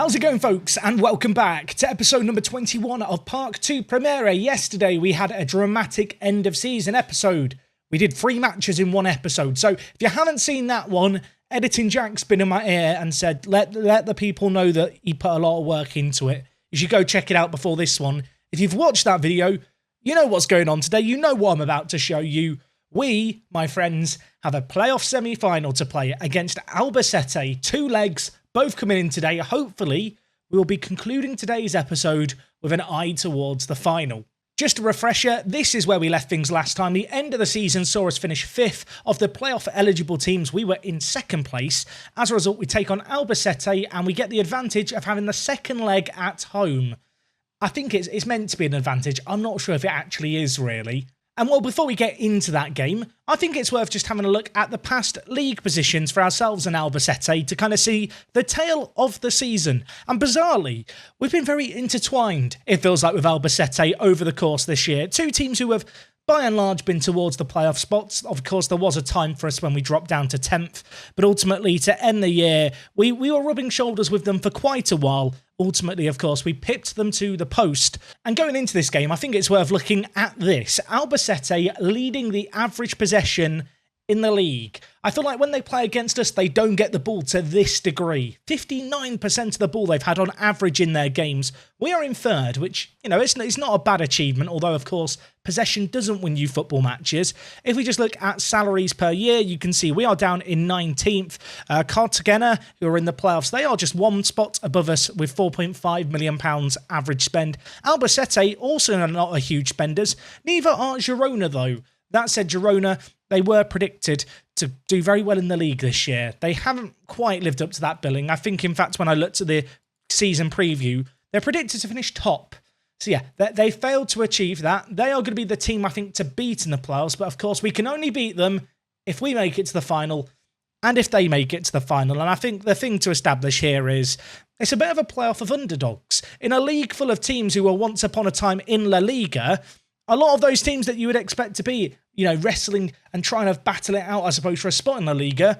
How's it going, folks? And welcome back to episode number 21 of Park 2 Primera. Yesterday, we had a dramatic end of season episode. We did 3 matches in one episode. So if you haven't seen that one, Editing Jack's been in my ear and said, let the people know that he put a lot of work into it. You should go check it out before this one. If you've watched that video, you know what's going on today. You know what I'm about to show you. We, my friends, have a playoff semi-final to play against Albacete. 2 legs, both coming in today. Hopefully, we will be concluding today's episode with an eye towards the final. Just a refresher, this is where we left things last time. The end of the season saw us finish 5th of the playoff eligible teams. We were in 2nd place. As a result, we take on Albacete and we get the advantage of having the 2nd leg at home. I think it's meant to be an advantage. I'm not sure if it actually is, really. And well, before we get into that game, I think it's worth just having a look at the past league positions for ourselves and Albacete to kind of see the tale of the season. And bizarrely, we've been very intertwined, it feels like, with Albacete over the course this year. 2 teams who have, by and large, been towards the playoff spots. Of course, there was a time for us when we dropped down to 10th, but ultimately, to end the year, we were rubbing shoulders with them for quite a while. Ultimately, of course, we pipped them to the post. And going into this game, I think it's worth looking at this. Albacete leading the average possession in the league. I feel like when they play against us, they don't get the ball to this degree. 59% of the ball they've had on average in their games. We are in 3rd, which, you know, it's not a bad achievement, although, of course, possession doesn't win you football matches. If we just look at salaries per year, you can see we are down in 19th. Cartagena, who are in the playoffs, they are just 1 spot above us with £4.5 million average spend. Albacete, also not a huge spenders. Neither are Girona, though. That said, Girona, they were predicted to do very well in the league this year. They haven't quite lived up to that billing. I think, in fact, when I looked at the season preview, they're predicted to finish top. So yeah, they failed to achieve that. They are going to be the team, I think, to beat in the playoffs. But of course, we can only beat them if we make it to the final and if they make it to the final. And I think the thing to establish here is it's a bit of a playoff of underdogs. In a league full of teams who were once upon a time in La Liga, a lot of those teams that you would expect to be, you know, wrestling and trying to battle it out, I suppose, for a spot in La Liga,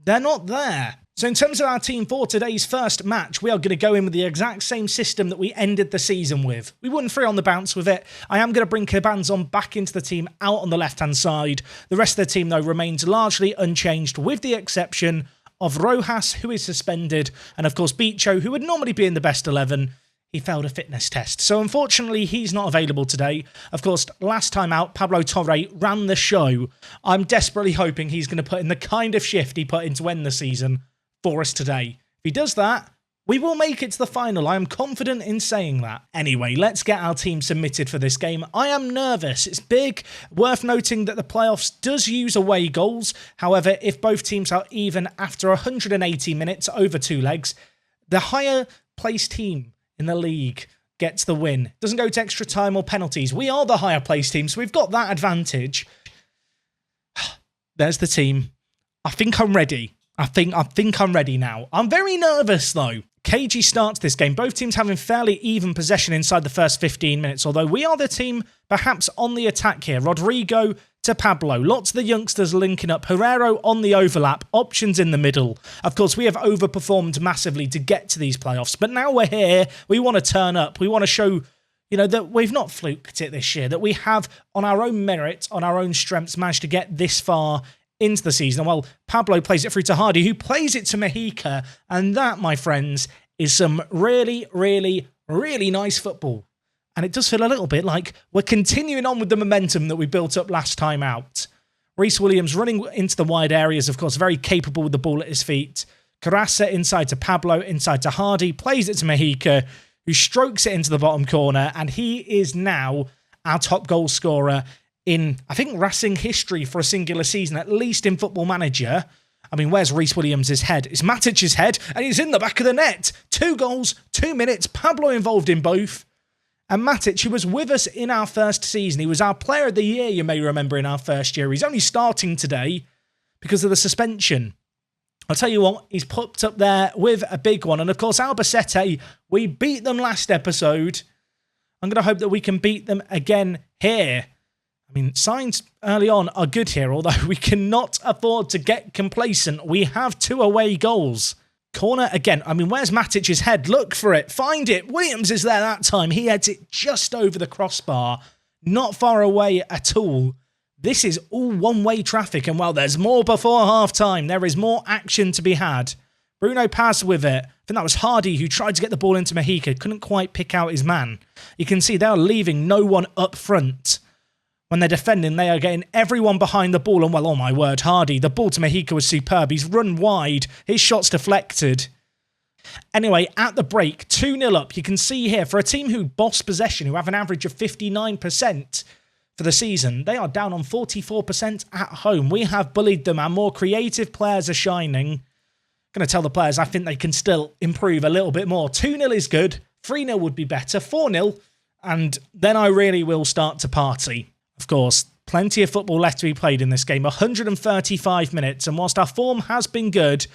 they're not there. So in terms of our team for today's first match, we are going to go in with the exact same system that we ended the season with. We won 3 on the bounce with it. I am going to bring Cabanzon back into the team out on the left-hand side. The rest of the team, though, remains largely unchanged, with the exception of Rojas, who is suspended, and of course Bicho, who would normally be in the best 11. He failed a fitness test. So unfortunately, he's not available today. Of course, last time out, Pablo Torre ran the show. I'm desperately hoping he's going to put in the kind of shift he put in to end the season for us today. If he does that, we will make it to the final. I am confident in saying that. Anyway, let's get our team submitted for this game. I am nervous. It's big. Worth noting that the playoffs does use away goals. However, if both teams are even after 180 minutes over 2 legs, the higher placed team in the league gets the win. Doesn't go to extra time or penalties. We are the higher placed team, so we've got that advantage. There's the team. I think I'm ready. I think I'm ready now. I'm very nervous, though. KG starts this game. Both teams having fairly even possession inside the first 15 minutes, although we are the team perhaps on the attack here. Rodrigo to Pablo. Lots of the youngsters linking up. Herrero on the overlap. Options in the middle. Of course, we have overperformed massively to get to these playoffs, but now we're here. We want to turn up. We want to show, you know, that we've not fluked it this year, that we have, on our own merit, on our own strengths, managed to get this far into the season. Well, Pablo plays it through to Hardy, who plays it to Mexica, and that, my friends, is some really, really, really nice football. And it does feel a little bit like we're continuing on with the momentum that we built up last time out. Reece Williams running into the wide areas, of course, very capable with the ball at his feet. Carassa inside to Pablo, inside to Hardy, plays it to Mexica, who strokes it into the bottom corner, and he is now our top goal scorer in, I think, Racing history for a singular season, at least in Football Manager. I mean, where's Reece Williams' head? It's Matic's head, and he's in the back of the net. 2 goals, 2 minutes, Pablo involved in both. And Matic, who was with us in our first season, he was our player of the year, you may remember, in our first year. He's only starting today because of the suspension. I'll tell you what, he's popped up there with a big one. And of course, Albacete, we beat them last episode. I'm going to hope that we can beat them again here. I mean, signs early on are good here, although we cannot afford to get complacent. We have 2 away goals. Corner again. I mean, where's Matic's head? Look for it. Find it. Williams is there that time. He heads it just over the crossbar. Not far away at all. This is all one-way traffic. And while there's more before half-time, there is more action to be had. Bruno Paz with it. I think that was Hardy who tried to get the ball into Mojica. Couldn't quite pick out his man. You can see they are leaving no one up front. When they're defending, they are getting everyone behind the ball. And well, oh my word, Hardy. The ball to Mojica was superb. He's run wide. His shot's deflected. Anyway, at the break, 2-0 up. You can see here, for a team who boss possession, who have an average of 59% for the season, they are down on 44% at home. We have bullied them. Our more creative players are shining. Going to tell the players I think they can still improve a little bit more. 2-0 is good. 3-0 would be better. 4-0, and then I really will start to party. Of course, plenty of football left to be played in this game. 135 minutes, and whilst our form has been good,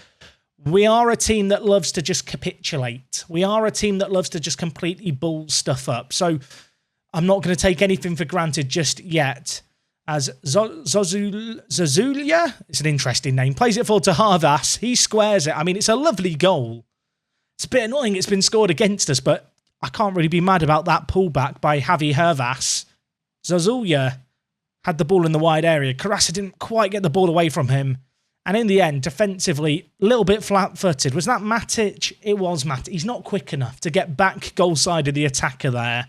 we are a team that loves to just capitulate. We are a team that loves to just completely bull stuff up. So I'm not going to take anything for granted just yet. As Zazulia, it's an interesting name, plays it forward to Havas. He squares it. I mean, it's a lovely goal. It's a bit annoying it's been scored against us, but I can't really be mad about that pullback by Javi Hervas. Zazulia had the ball in the wide area. Carassa didn't quite get the ball away from him. And in the end, defensively, a little bit flat-footed. Was that Matic? It was Matic. He's not quick enough to get back goal side of the attacker there.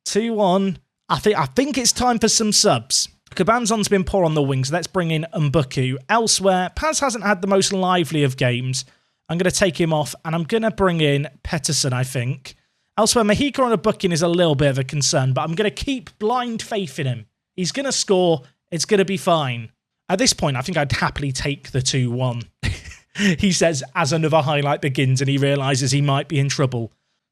2-1. I think it's time for some subs. Cabanzon's been poor on the wings. Let's bring in Mbuku. Elsewhere, Paz hasn't had the most lively of games. I'm going to take him off, and I'm going to bring in Pettersson, I think. Elsewhere, Mojica on a booking is a little bit of a concern, but I'm going to keep blind faith in him. He's going to score. It's going to be fine. At this point, I think I'd happily take the 2-1. He says as another highlight begins and he realises he might be in trouble.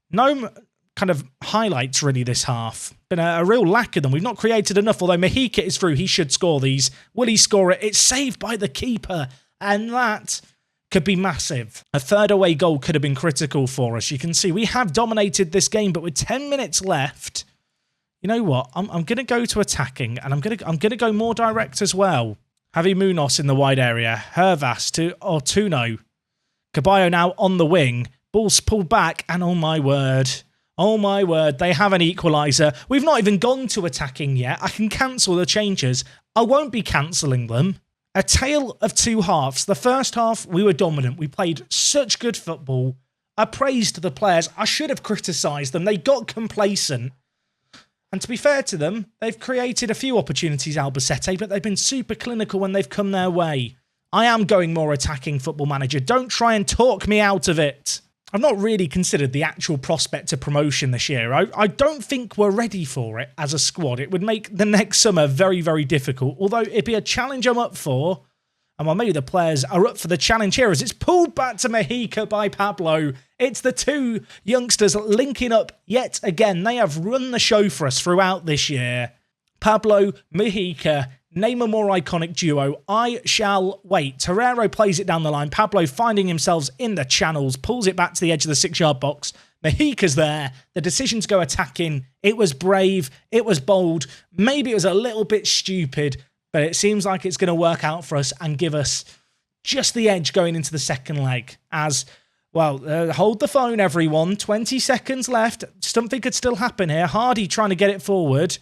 No kind of highlights really this half. Been a real lack of them. We've not created enough, although Mojica is through. He should score these. Will he score it? It's saved by the keeper, and that could be massive. A third away goal could have been critical for us. You can see we have dominated this game, but with 10 minutes left, you know what? I'm going to go to attacking, and I'm going to go more direct as well. Javi Munoz in the wide area. Hervas to Ortuno. Caballo now on the wing. Ball's pulled back, and oh my word, they have an equaliser. We've not even gone to attacking yet. I can cancel the changes. I won't be cancelling them. A tale of two halves. The first half, we were dominant. We played such good football. I praised the players. I should have criticised them. They got complacent. And to be fair to them, they've created a few opportunities, Albacete, but they've been super clinical when they've come their way. I am going more attacking, Football Manager. Don't try and talk me out of it. I've not really considered the actual prospect of promotion this year. I don't think we're ready for it as a squad. It would make the next summer very, very difficult. Although it'd be a challenge I'm up for. And while maybe the players are up for the challenge here as it's pulled back to Mojica by Pablo. It's the two youngsters linking up yet again. They have run the show for us throughout this year. Pablo, Mojica, name a more iconic duo. I shall wait. Torreiro plays it down the line. Pablo finding himself in the channels, pulls it back to the edge of the 6-yard box. Mojica's there. The decision to go attacking. It was brave. It was bold. Maybe it was a little bit stupid, but it seems like it's going to work out for us and give us just the edge going into the second leg. As, well, hold the phone, everyone. 20 seconds left. Something could still happen here. Hardy trying to get it forward.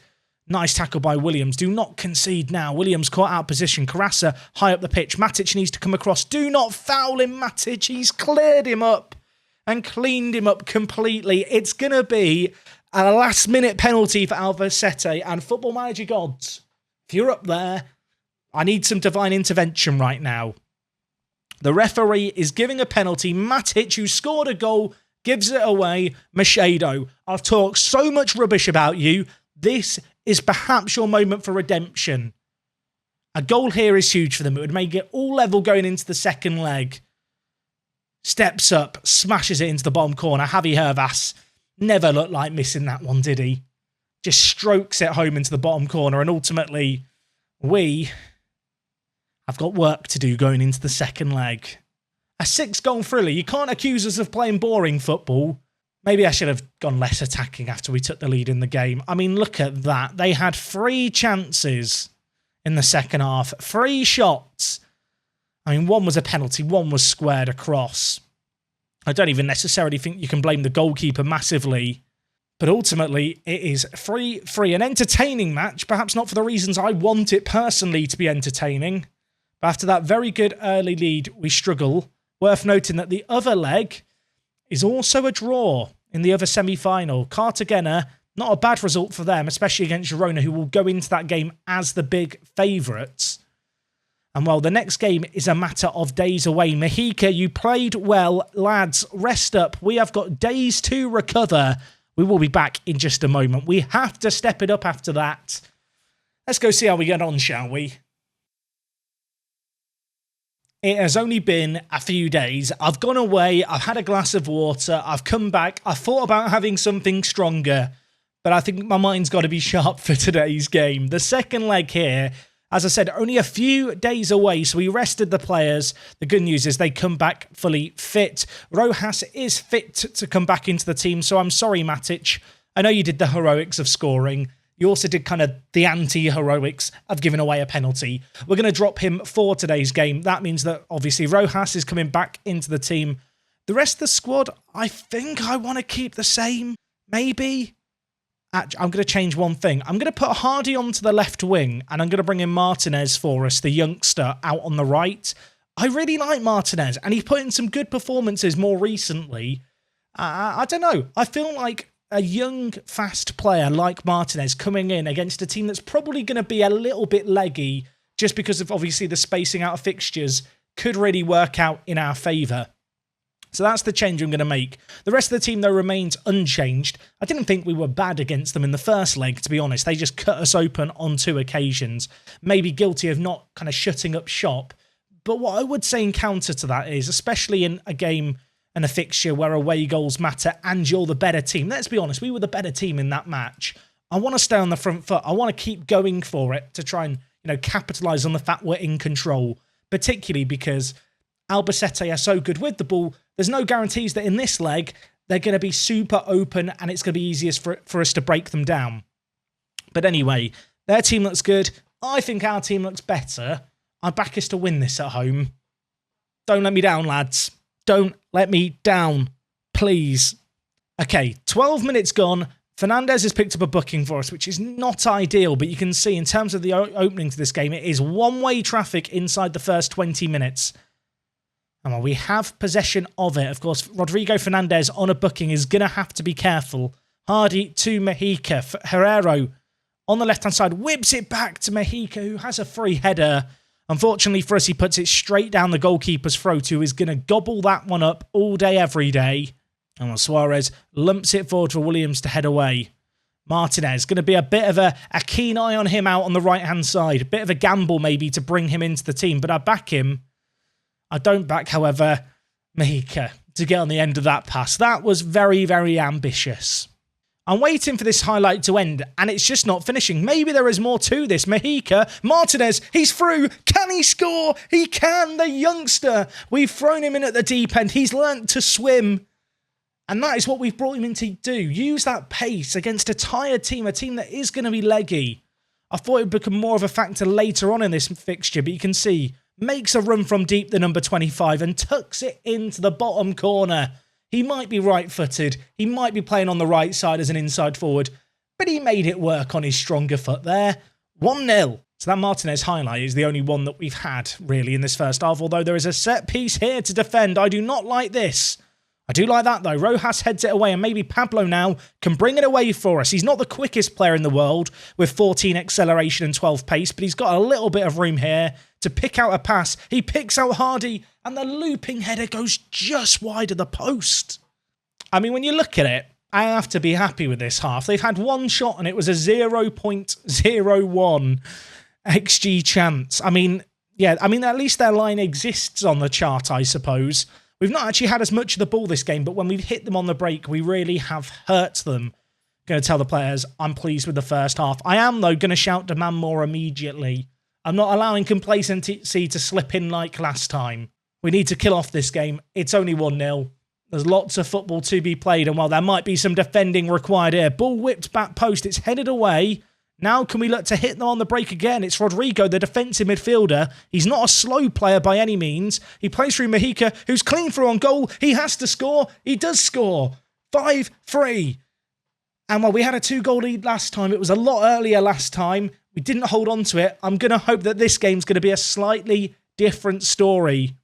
Nice tackle by Williams. Do not concede now. Williams caught out of position. Carassa high up the pitch. Matic needs to come across. Do not foul him, Matic. He's cleared him up and cleaned him up completely. It's going to be a last-minute penalty for Albacete. And Football Manager gods, if you're up there, I need some divine intervention right now. The referee is giving a penalty. Matic, who scored a goal, gives it away. Machado, I've talked so much rubbish about you. This is perhaps your moment for redemption. A goal here is huge for them. It would make it all level going into the second leg. Steps up, smashes it into the bottom corner. Javi Hervas never looked like missing that one, did he? Just strokes it home into the bottom corner, and ultimately, we have got work to do going into the second leg. A 6-goal thriller. You can't accuse us of playing boring football. Maybe I should have gone less attacking after we took the lead in the game. I mean, look at that. They had 3 chances in the second half. 3 shots. I mean, one was a penalty, one was squared across. I don't even necessarily think you can blame the goalkeeper massively. But ultimately, it is 3-3. An entertaining match, perhaps not for the reasons I want it personally to be entertaining. But after that very good early lead, we struggle. Worth noting that the other leg is also a draw in the other semi-final. Cartagena, not a bad result for them, especially against Girona, who will go into that game as the big favourites. And well, the next game is a matter of days away. Mexica, you played well. Lads, rest up. We have got days to recover. We will be back in just a moment. We have to step it up after that. Let's go see how we get on, shall we? It has only been a few days. I've gone away. I've had a glass of water. I've come back. I thought about having something stronger, but I think my mind's got to be sharp for today's game. The second leg here, as I said, only a few days away, so we rested the players. The good news is they come back fully fit. Rojas is fit to come back into the team, so I'm sorry, Matic. I know you did the heroics of scoring. You also did kind of the anti-heroics of giving away a penalty. We're going to drop him for today's game. That means that, obviously, Rojas is coming back into the team. The rest of the squad, I think I want to keep the same. Maybe. I'm going to change one thing. I'm going to put Hardy onto the left wing, and I'm going to bring in Martinez for us, the youngster, out on the right. I really like Martinez, and he's put in some good performances more recently. I don't know. I feel like a young, fast player like Martinez coming in against a team that's probably going to be a little bit leggy, just because of, obviously, the spacing out of fixtures, could really work out in our favour. So that's the change I'm going to make. The rest of the team, though, remains unchanged. I didn't think we were bad against them in the first leg, to be honest. They just cut us open on 2 occasions. Maybe guilty of not kind of shutting up shop. But what I would say in counter to that is, especially in a game and a fixture where away goals matter and you're the better team. Let's be honest, we were the better team in that match. I want to stay on the front foot. I want to keep going for it to try and, capitalise on the fact we're in control. Particularly because Albacete are so good with the ball. There's no guarantees that in this leg, they're going to be super open and it's going to be easiest for us to break them down. But anyway, their team looks good. I think our team looks better. I back us to win this at home. Don't let me down, lads. Don't let me down, please. Okay, 12 minutes gone. Fernandez has picked up a booking for us, which is not ideal, but you can see in terms of the opening to this game, it is one-way traffic inside the first 20 minutes. And while we have possession of it, of course, Rodrigo Fernandez on a booking is going to have to be careful. Hardy to Mexica. Herrero on the left-hand side whips it back to Mexica, who has a free header. Unfortunately for us, he puts it straight down the goalkeeper's throat, who is going to gobble that one up all day, every day. And Suarez lumps it forward for Williams to head away. Martinez, going to be a bit of a keen eye on him out on the right-hand side. A bit of a gamble, maybe, to bring him into the team, but I back him. I don't back, however, Mexica to get on the end of that pass. That was very, very ambitious. I'm waiting for this highlight to end, and it's just not finishing. Maybe there is more to this. Mexica, Martinez, he's through. Can he score? He can, the youngster. We've thrown him in at the deep end. He's learnt to swim. And that is what we've brought him in to do. Use that pace against a tired team, a team that is going to be leggy. I thought it would become more of a factor later on in this fixture, but you can see, makes a run from deep, the number 25, and tucks it into the bottom corner. He might be right-footed. He might be playing on the right side as an inside forward, but he made it work on his stronger foot there. 1-0. So that Martinez highlight is the only one that we've had, really, in this first half, although there is a set piece here to defend. I do not like this. I do like that, though. Rojas heads it away, and maybe Pablo now can bring it away for us. He's not the quickest player in the world with 14 acceleration and 12 pace, but he's got a little bit of room here to pick out a pass. He picks out Hardy, and the looping header goes just wide of the post. I mean, when you look at it, I have to be happy with this half. They've had one shot, and it was a 0.01 XG chance. I mean, at least their line exists on the chart, I suppose. We've not actually had as much of the ball this game, but when we've hit them on the break, we really have hurt them. I'm going to tell the players I'm pleased with the first half. I am, though, going to shout demand more immediately. I'm not allowing complacency to slip in like last time. We need to kill off this game. It's only 1-0. There's lots of football to be played, and while there might be some defending required here, ball whipped back post, it's headed away. Now can we look to hit them on the break again? It's Rodrigo, the defensive midfielder. He's not a slow player by any means. He plays through Mojica, who's clean through on goal. He has to score. He does score. 5-3. And while we had a 2-goal lead last time, it was a lot earlier last time. We didn't hold on to it. I'm going to hope that this game's going to be a slightly different story.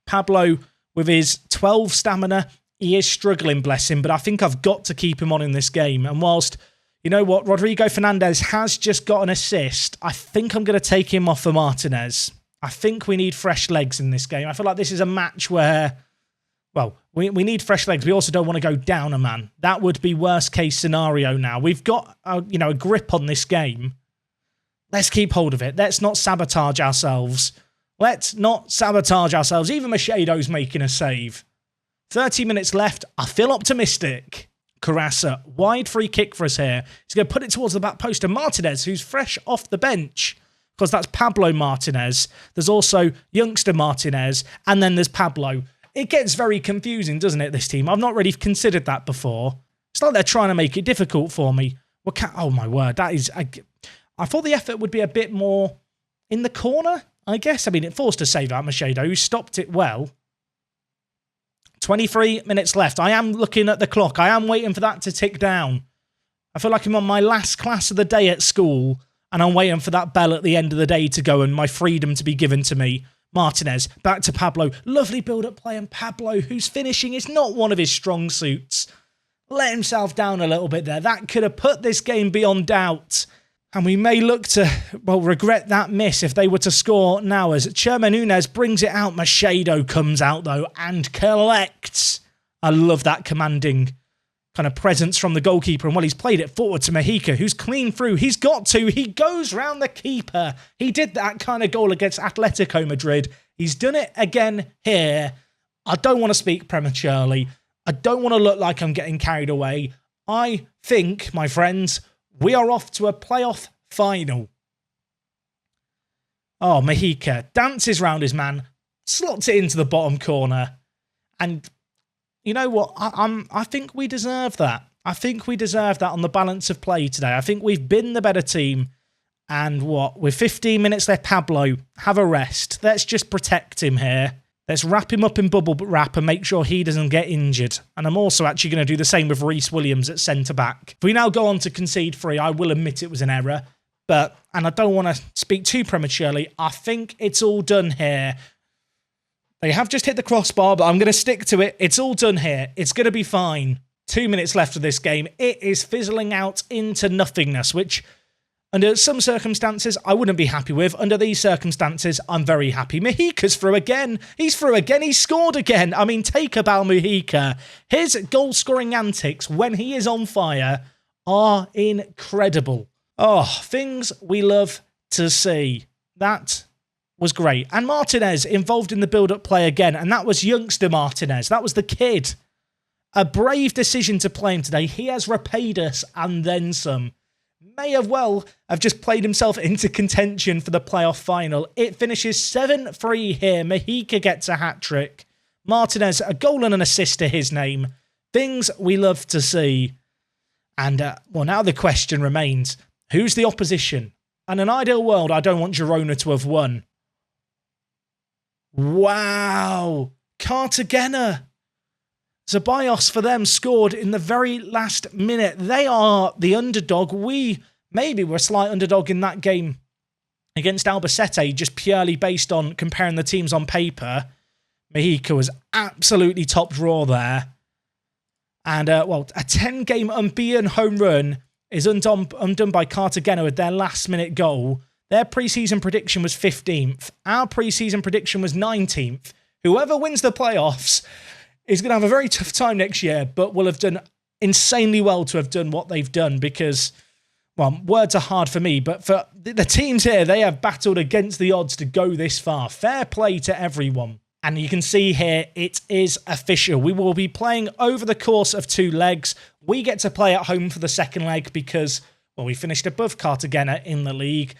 Pablo, with his 12 stamina, he is struggling, bless him, but I think I've got to keep him on in this game. And whilst, you know what, Rodrigo Fernandez has just got an assist, I think I'm going to take him off for Martinez. I think we need fresh legs in this game. I feel like this is a match where, well, we need fresh legs. We also don't want to go down a man. That would be worst case scenario now. We've got, a grip on this game. Let's keep hold of it. Let's not sabotage ourselves. Let's not sabotage ourselves. Even Machedo's making a save. 30 minutes left. I feel optimistic. Carrasser, wide free kick for us here. He's going to put it towards the back post. And Martinez, who's fresh off the bench, because that's Pablo Martinez. There's also youngster Martinez, and then there's Pablo. It gets very confusing, doesn't it, this team? I've not really considered that before. It's like they're trying to make it difficult for me. Oh, my word. That is... I thought the effort would be a bit more in the corner, I guess. I mean, it forced a save out Machedo, who stopped it well. 23 minutes left. I am looking at the clock. I am waiting for that to tick down. I feel like I'm on my last class of the day at school, and I'm waiting for that bell at the end of the day to go and my freedom to be given to me. Martinez, back to Pablo. Lovely build-up play, and Pablo, whose finishing is not one of his strong suits, let himself down a little bit there. That could have put this game beyond doubt. And we may look to, well, regret that miss if they were to score now, as Chema Nunez brings it out. Machedo comes out, though, and collects. I love that commanding kind of presence from the goalkeeper. And, well, he's played it forward to Mojica, who's clean through. He's got to. He goes round the keeper. He did that kind of goal against Atletico Madrid. He's done it again here. I don't want to speak prematurely. I don't want to look like I'm getting carried away. I think, my friends, we are off to a playoff final. Oh, Mojica dances round his man, slots it into the bottom corner. And you know what? I think we deserve that. I think we deserve that on the balance of play today. I think we've been the better team. And what? With 15 minutes left, Pablo, have a rest. Let's just protect him here. Let's wrap him up in bubble wrap and make sure he doesn't get injured. And I'm also actually going to do the same with Reece Williams at centre-back. If we now go on to concede free, I will admit it was an error. And I don't want to speak too prematurely, I think it's all done here. They have just hit the crossbar, but I'm going to stick to it. It's all done here. It's going to be fine. 2 minutes left of this game. It is fizzling out into nothingness, which, under some circumstances, I wouldn't be happy with. Under these circumstances, I'm very happy. Mojica's through again. He's through again. He scored again. I mean, take a bow, Mojica. His goal-scoring antics, when he is on fire, are incredible. Oh, things we love to see. That was great. And Martinez involved in the build-up play again, and that was youngster Martinez. That was the kid. A brave decision to play him today. He has repaid us and then some. May have well have just played himself into contention for the playoff final. It finishes 7-3 here. Mojica gets a hat-trick. Martinez, a goal and an assist to his name. Things we love to see. And, well, now the question remains, who's the opposition? In an ideal world, I don't want Girona to have won. Wow! Cartagena! Ceballos for them scored in the very last minute. They are the underdog. We maybe were a slight underdog in that game against Albacete, just purely based on comparing the teams on paper. Mojica was absolutely top draw there. And, well, a 10-game unbeaten home run is undone by Cartagena with their last-minute goal. Their pre-season prediction was 15th. Our pre-season prediction was 19th. Whoever wins the playoffs is going to have a very tough time next year, but will have done insanely well to have done what they've done because, well, words are hard for me, but for the teams here, they have battled against the odds to go this far. Fair play to everyone. And you can see here, it is official. We will be playing over the course of 2 legs. We get to play at home for the second leg because, well, we finished above Cartagena in the league.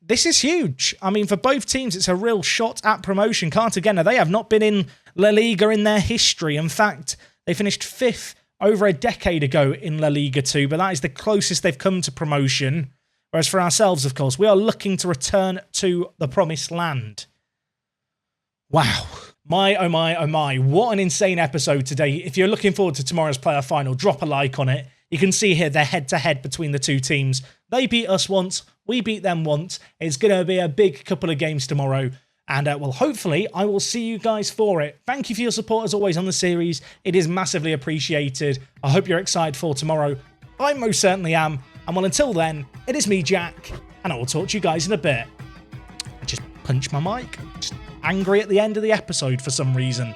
This is huge. I mean, for both teams, it's a real shot at promotion. Cartagena, they have not been in La Liga in their history. In fact, they finished 5th over a decade ago in La Liga 2, but that is the closest they've come to promotion. Whereas for ourselves, of course, we are looking to return to the promised land. Wow. My, oh my, oh my. What an insane episode today. If you're looking forward to tomorrow's player final, drop a like on it. You can see here they're head-to-head between the two teams. They beat us once, we beat them once. It's going to be a big couple of games tomorrow. And, well, hopefully I will see you guys for it. Thank you for your support, as always, on the series. It is massively appreciated. I hope you're excited for tomorrow. I most certainly am. And, well, until then, it is me, Jack, and I will talk to you guys in a bit. I just punched my mic. Just angry at the end of the episode for some reason.